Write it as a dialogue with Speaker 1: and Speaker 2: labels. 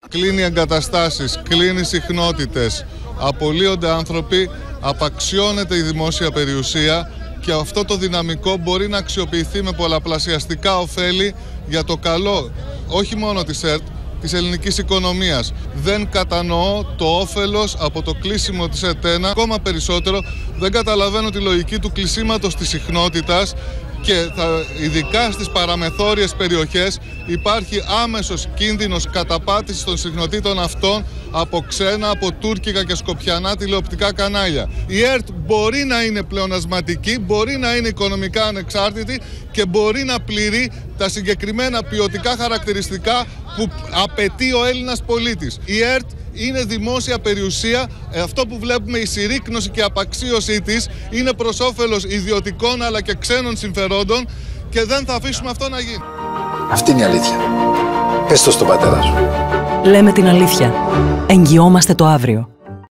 Speaker 1: Κλείνει εγκαταστάσεις, κλείνει συχνότητες, απολύονται άνθρωποι, απαξιώνεται η δημόσια περιουσία και αυτό το δυναμικό μπορεί να αξιοποιηθεί με πολλαπλασιαστικά ωφέλη για το καλό όχι μόνο της ΕΡΤ, της ελληνικής οικονομίας. Δεν κατανοώ το όφελος από το κλείσιμο της ΕΤ1. Ακόμα περισσότερο δεν καταλαβαίνω τη λογική του κλεισίματος της συχνότητας και ειδικά στις παραμεθόριες περιοχές υπάρχει άμεσος κίνδυνος καταπάτησης των συχνοτήτων αυτών από ξένα, από τουρκικά και σκοπιανά τηλεοπτικά κανάλια. Η ΕΡΤ μπορεί να είναι πλεονασματική, μπορεί να είναι οικονομικά ανεξάρτητη και μπορεί να πληρεί τα συγκεκριμένα ποιοτικά χαρακτηριστικά που απαιτεί ο Έλληνας πολίτης. Η ΕΡΤ είναι δημόσια περιουσία. Αυτό που βλέπουμε, η συρρίκνωση και απαξίωσή της, είναι προς όφελος ιδιωτικών αλλά και ξένων συμφερόντων και δεν θα αφήσουμε αυτό να γίνει.
Speaker 2: Αυτή είναι η αλήθεια. Πες το στον πατέρα σου.
Speaker 3: Λέμε την αλήθεια. Εγγυόμαστε το αύριο.